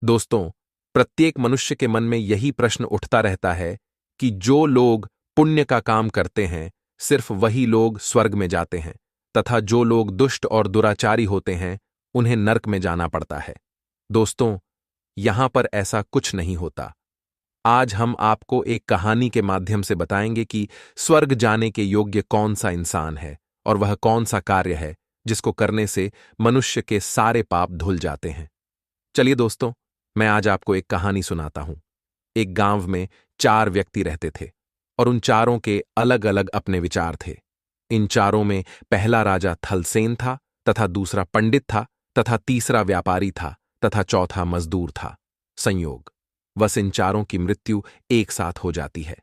दोस्तों, प्रत्येक मनुष्य के मन में यही प्रश्न उठता रहता है कि जो लोग पुण्य का काम करते हैं, सिर्फ वही लोग स्वर्ग में जाते हैं, तथा जो लोग दुष्ट और दुराचारी होते हैं, उन्हें नरक में जाना पड़ता है। दोस्तों, यहां पर ऐसा कुछ नहीं होता। आज हम आपको एक कहानी के माध्यम से बताएंगे कि स्वर्ग जाने के योग्य कौन सा इंसान है और वह कौन सा कार्य है जिसको करने से मनुष्य के सारे पाप धुल जाते हैं। चलिए दोस्तों, मैं आज आपको एक कहानी सुनाता हूं। एक गांव में 4 व्यक्ति रहते थे और उन चारों के अलग अलग अपने विचार थे। इन चारों में पहला राजा थलसेन था, तथा दूसरा पंडित था, तथा तीसरा व्यापारी था, तथा चौथा मजदूर था। संयोग बस इन चारों की मृत्यु एक साथ हो जाती है।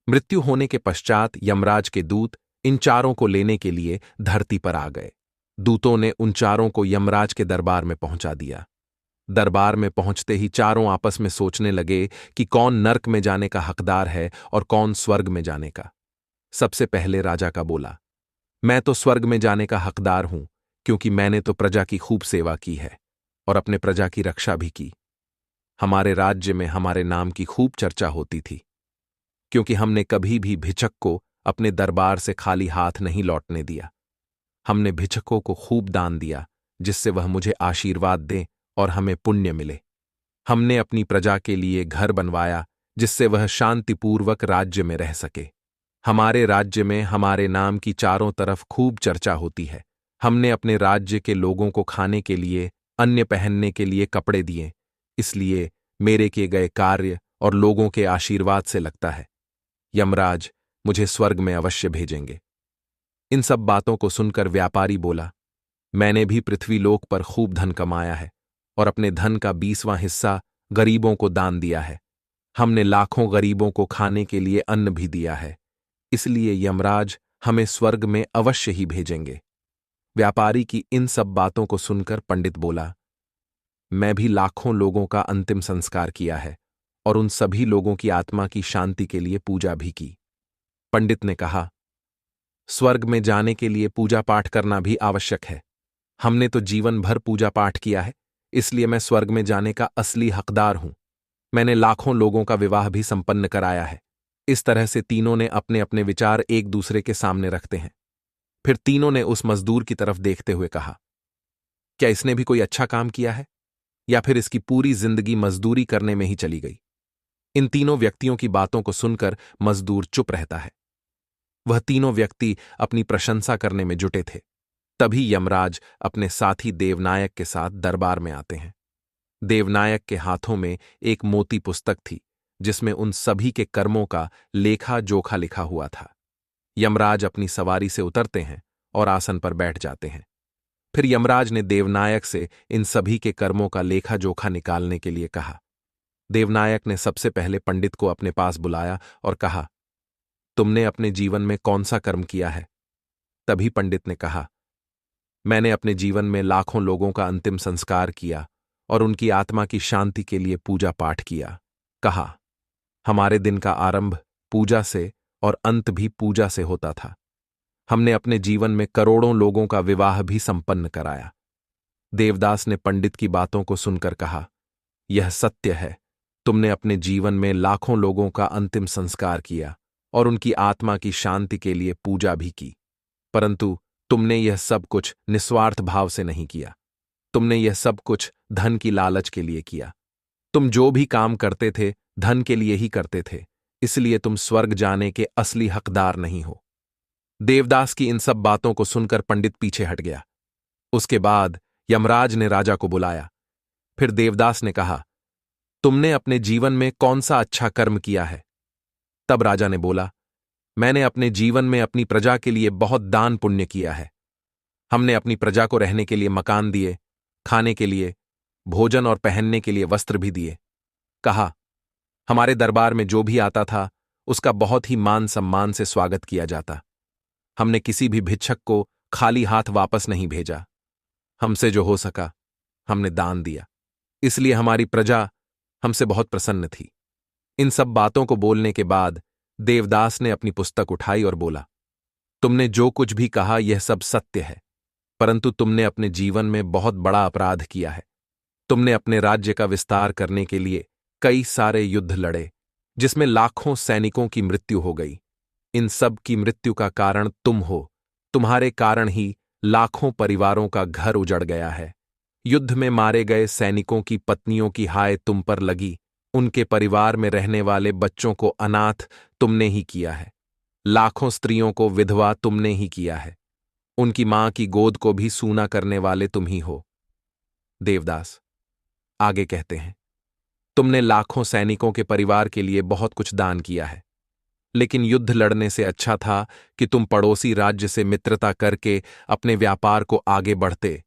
मृत्यु होने के पश्चात यमराज के दूत इन चारों को लेने के लिए धरती पर आ गए। दूतों ने उन चारों को यमराज के दरबार में पहुंचा दिया। दरबार में पहुंचते ही चारों आपस में सोचने लगे कि कौन नर्क में जाने का हकदार है और कौन स्वर्ग में जाने का। सबसे पहले राजा का बोला, मैं तो स्वर्ग में जाने का हकदार हूं, क्योंकि मैंने तो प्रजा की खूब सेवा की है और अपने प्रजा की रक्षा भी की। हमारे राज्य में हमारे नाम की खूब चर्चा होती थी, क्योंकि हमने कभी भी भिक्षक को अपने दरबार से खाली हाथ नहीं लौटने दिया। हमने भिक्षकों को खूब दान दिया, जिससे वह मुझे आशीर्वाद दें और हमें पुण्य मिले। हमने अपनी प्रजा के लिए घर बनवाया, जिससे वह शांतिपूर्वक राज्य में रह सके। हमारे राज्य में हमारे नाम की चारों तरफ खूब चर्चा होती है। हमने अपने राज्य के लोगों को खाने के लिए, अन्य पहनने के लिए कपड़े दिए, इसलिए मेरे किए गए कार्य और लोगों के आशीर्वाद से लगता है यमराज मुझे स्वर्ग में अवश्य भेजेंगे। इन सब बातों को सुनकर व्यापारी बोला, मैंने भी पृथ्वीलोक पर खूब धन कमाया है और अपने धन का 20वां हिस्सा गरीबों को दान दिया है। हमने लाखों गरीबों को खाने के लिए अन्न भी दिया है, इसलिए यमराज हमें स्वर्ग में अवश्य ही भेजेंगे। व्यापारी की इन सब बातों को सुनकर पंडित बोला, मैं भी लाखों लोगों का अंतिम संस्कार किया है और उन सभी लोगों की आत्मा की शांति के लिए पूजा भी की। पंडित ने कहा, स्वर्ग में जाने के लिए पूजा पाठ करना भी आवश्यक है। हमने तो जीवन भर पूजा पाठ किया है, इसलिए मैं स्वर्ग में जाने का असली हकदार हूं। मैंने लाखों लोगों का विवाह भी संपन्न कराया है। इस तरह से तीनों ने अपने अपने विचार एक दूसरे के सामने रखते हैं। फिर तीनों ने उस मजदूर की तरफ देखते हुए कहा, क्या इसने भी कोई अच्छा काम किया है, या फिर इसकी पूरी जिंदगी मजदूरी करने में ही चली गई। इन तीनों व्यक्तियों की बातों को सुनकर मजदूर चुप रहता है। वह तीनों व्यक्ति अपनी प्रशंसा करने में जुटे थे। तभी यमराज अपने साथी देवनायक के साथ दरबार में आते हैं। देवनायक के हाथों में एक मोती पुस्तक थी, जिसमें उन सभी के कर्मों का लेखा जोखा लिखा हुआ था। यमराज अपनी सवारी से उतरते हैं और आसन पर बैठ जाते हैं। फिर यमराज ने देवनायक से इन सभी के कर्मों का लेखा जोखा निकालने के लिए कहा। देवनायक ने सबसे पहले पंडित को अपने पास बुलाया और कहा, तुमने अपने जीवन में कौन सा कर्म किया है? तभी पंडित ने कहा, मैंने अपने जीवन में लाखों लोगों का अंतिम संस्कार किया और उनकी आत्मा की शांति के लिए पूजा पाठ किया। कहा, हमारे दिन का आरंभ पूजा से और अंत भी पूजा से होता था। हमने अपने जीवन में करोड़ों लोगों का विवाह भी संपन्न कराया। देवदास ने पंडित की बातों को सुनकर कहा, यह सत्य है, तुमने अपने जीवन में लाखों लोगों का अंतिम संस्कार किया और उनकी आत्मा की शांति के लिए पूजा भी की, परंतु तुमने यह सब कुछ निस्वार्थ भाव से नहीं किया। तुमने यह सब कुछ धन की लालच के लिए किया। तुम जो भी काम करते थे धन के लिए ही करते थे, इसलिए तुम स्वर्ग जाने के असली हकदार नहीं हो। देवदास की इन सब बातों को सुनकर पंडित पीछे हट गया। उसके बाद यमराज ने राजा को बुलाया। फिर देवदास ने कहा, तुमने अपने जीवन में कौन सा अच्छा कर्म किया है? तब राजा ने बोला, मैंने अपने जीवन में अपनी प्रजा के लिए बहुत दान पुण्य किया है। हमने अपनी प्रजा को रहने के लिए मकान दिए, खाने के लिए, भोजन और पहनने के लिए वस्त्र भी दिए। कहा, हमारे दरबार में जो भी आता था उसका बहुत ही मान सम्मान से स्वागत किया जाता। हमने किसी भी भिक्षक को खाली हाथ वापस नहीं भेजा। हमसे जो हो सका हमने दान दिया, इसलिए हमारी प्रजा हमसे बहुत प्रसन्न थी। इन सब बातों को बोलने के बाद देवदास ने अपनी पुस्तक उठाई और बोला, तुमने जो कुछ भी कहा यह सब सत्य है, परंतु तुमने अपने जीवन में बहुत बड़ा अपराध किया है। तुमने अपने राज्य का विस्तार करने के लिए कई सारे युद्ध लड़े, जिसमें लाखों सैनिकों की मृत्यु हो गई। इन सब की मृत्यु का कारण तुम हो। तुम्हारे कारण ही लाखों परिवारों का घर उजड़ गया है। युद्ध में मारे गए सैनिकों की पत्नियों की हाय तुम पर लगी। उनके परिवार में रहने वाले बच्चों को अनाथ तुमने ही किया है। लाखों स्त्रियों को विधवा तुमने ही किया है। उनकी मां की गोद को भी सूना करने वाले तुम ही हो। देवदास आगे कहते हैं, तुमने लाखों सैनिकों के परिवार के लिए बहुत कुछ दान किया है, लेकिन युद्ध लड़ने से अच्छा था कि तुम पड़ोसी राज्य से मित्रता करके अपने व्यापार को आगे बढ़ते।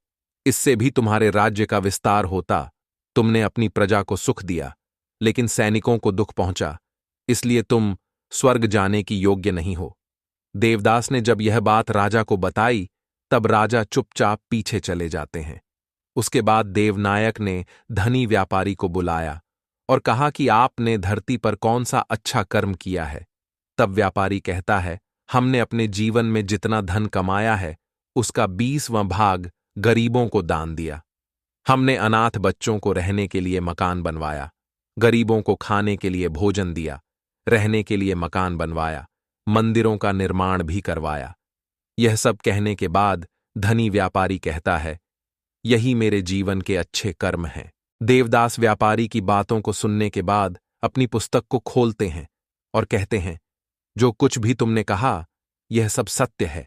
इससे भी तुम्हारे राज्य का विस्तार होता। तुमने अपनी प्रजा को सुख दिया, लेकिन सैनिकों को दुख पहुंचा, इसलिए तुम स्वर्ग जाने की योग्य नहीं हो। देवदास ने जब यह बात राजा को बताई, तब राजा चुपचाप पीछे चले जाते हैं। उसके बाद देवनायक ने धनी व्यापारी को बुलाया और कहा कि आपने धरती पर कौन सा अच्छा कर्म किया है। तब व्यापारी कहता है, हमने अपने जीवन में जितना धन कमाया है उसका 20वां भाग गरीबों को दान दिया। हमने अनाथ बच्चों को रहने के लिए मकान बनवाया, गरीबों को खाने के लिए भोजन दिया, रहने के लिए मकान बनवाया, मंदिरों का निर्माण भी करवाया। यह सब कहने के बाद धनी व्यापारी कहता है, यही मेरे जीवन के अच्छे कर्म हैं। देवदास व्यापारी की बातों को सुनने के बाद अपनी पुस्तक को खोलते हैं और कहते हैं, जो कुछ भी तुमने कहा यह सब सत्य है,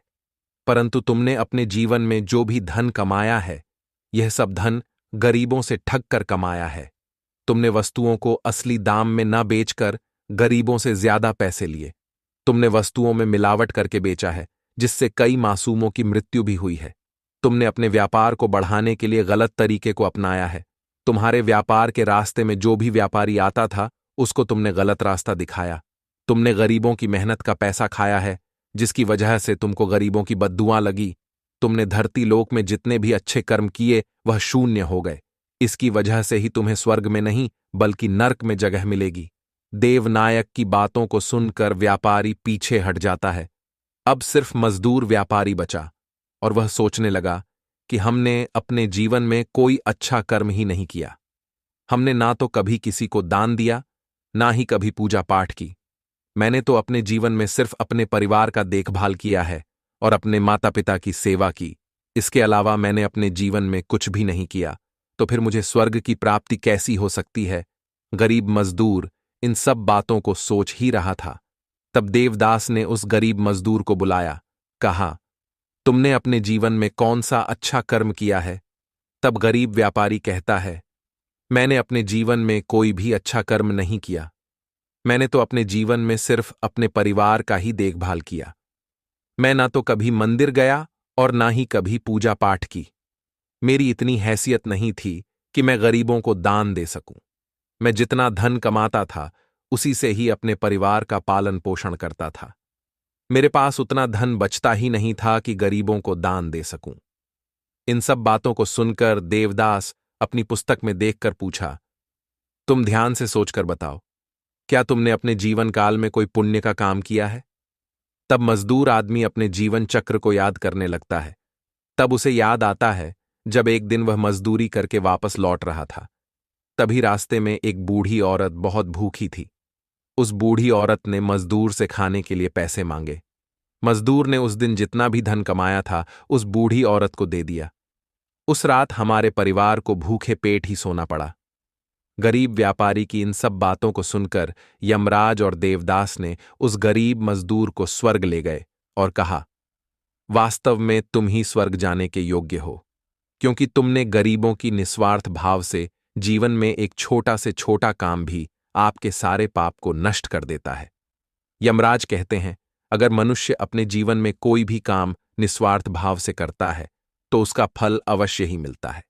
परंतु तुमने अपने जीवन में जो भी धन कमाया है यह सब धन गरीबों से ठग कर कमाया है। तुमने वस्तुओं को असली दाम में न बेचकर गरीबों से ज्यादा पैसे लिए। तुमने वस्तुओं में मिलावट करके बेचा है, जिससे कई मासूमों की मृत्यु भी हुई है। तुमने अपने व्यापार को बढ़ाने के लिए गलत तरीके को अपनाया है। तुम्हारे व्यापार के रास्ते में जो भी व्यापारी आता था उसको तुमने गलत रास्ता दिखाया। तुमने गरीबों की मेहनत का पैसा खाया है, जिसकी वजह से तुमको गरीबों की बद्दुआं लगी। तुमने धरती लोक में जितने भी अच्छे कर्म किए वह शून्य हो गए। इसकी वजह से ही तुम्हें स्वर्ग में नहीं बल्कि नर्क में जगह मिलेगी। देवनायक की बातों को सुनकर व्यापारी पीछे हट जाता है। अब सिर्फ मजदूर व्यापारी बचा और वह सोचने लगा कि हमने अपने जीवन में कोई अच्छा कर्म ही नहीं किया। हमने ना तो कभी किसी को दान दिया, ना ही कभी पूजा पाठ की। मैंने तो अपने जीवन में सिर्फ अपने परिवार का देखभाल किया है और अपने माता पिता की सेवा की। इसके अलावा मैंने अपने जीवन में कुछ भी नहीं किया, तो फिर मुझे स्वर्ग की प्राप्ति कैसी हो सकती है। गरीब मजदूर इन सब बातों को सोच ही रहा था। तब देवदास ने उस गरीब मजदूर को बुलाया, कहा, तुमने अपने जीवन में कौन सा अच्छा कर्म किया है। तब गरीब व्यापारी कहता है, मैंने अपने जीवन में कोई भी अच्छा कर्म नहीं किया। मैंने तो अपने जीवन में सिर्फ अपने परिवार का ही देखभाल किया। मैं ना तो कभी मंदिर गया और ना ही कभी पूजा पाठ की। मेरी इतनी हैसियत नहीं थी कि मैं गरीबों को दान दे सकूं। मैं जितना धन कमाता था उसी से ही अपने परिवार का पालन पोषण करता था। मेरे पास उतना धन बचता ही नहीं था कि गरीबों को दान दे सकूं। इन सब बातों को सुनकर देवदास अपनी पुस्तक में देखकर पूछा, तुम ध्यान से सोचकर बताओ, क्या तुमने अपने जीवन काल में कोई पुण्य का काम किया है। तब मजदूर आदमी अपने जीवन चक्र को याद करने लगता है। तब उसे याद आता है जब एक दिन वह मजदूरी करके वापस लौट रहा था। तभी रास्ते में एक बूढ़ी औरत बहुत भूखी थी। उस बूढ़ी औरत ने मजदूर से खाने के लिए पैसे मांगे। मजदूर ने उस दिन जितना भी धन कमाया था उस बूढ़ी औरत को दे दिया। उस रात हमारे परिवार को भूखे पेट ही सोना पड़ा। गरीब व्यापारी की इन सब बातों को सुनकर यमराज और देवदास ने उस गरीब मजदूर को स्वर्ग ले गए और कहा, वास्तव में तुम ही स्वर्ग जाने के योग्य हो, क्योंकि तुमने गरीबों की निस्वार्थ भाव से जीवन में एक छोटा से छोटा काम भी आपके सारे पाप को नष्ट कर देता है। यमराज कहते हैं, अगर मनुष्य अपने जीवन में कोई भी काम निस्वार्थ भाव से करता है तो उसका फल अवश्य ही मिलता है।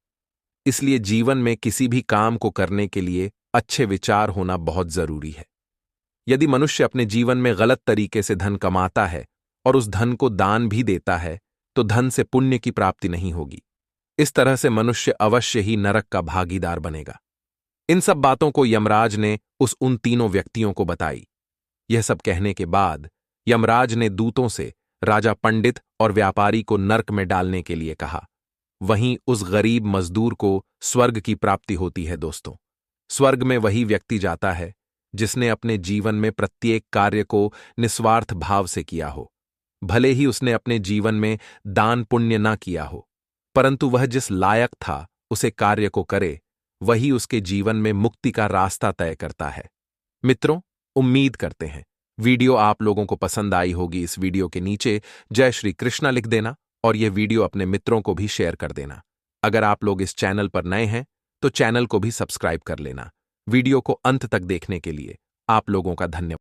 इसलिए जीवन में किसी भी काम को करने के लिए अच्छे विचार होना बहुत जरूरी है। यदि मनुष्य अपने जीवन में गलत तरीके से धन कमाता है और उस धन को दान भी देता है तो धन से पुण्य की प्राप्ति नहीं होगी। इस तरह से मनुष्य अवश्य ही नरक का भागीदार बनेगा। इन सब बातों को यमराज ने उन तीनों व्यक्तियों को बताई। यह सब कहने के बाद यमराज ने दूतों से राजा पंडित और व्यापारी को नरक में डालने के लिए कहा। वहीं उस गरीब मजदूर को स्वर्ग की प्राप्ति होती है दोस्तों। स्वर्ग में वही व्यक्ति जाता है जिसने अपने जीवन में प्रत्येक कार्य को निस्वार्थ भाव से किया हो। भले ही उसने अपने जीवन में दान पुण्य ना किया हो, परंतु वह जिस लायक था उसे कार्य को करे, वही उसके जीवन में मुक्ति का रास्ता तय करता है। मित्रों, उम्मीद करते हैं वीडियो आप लोगों को पसंद आई होगी। इस वीडियो के नीचे जय श्री कृष्णा लिख देना और यह वीडियो अपने मित्रों को भी शेयर कर देना। अगर आप लोग इस चैनल पर नए हैं तो चैनल को भी सब्सक्राइब कर लेना। वीडियो को अंत तक देखने के लिए आप लोगों का धन्यवाद।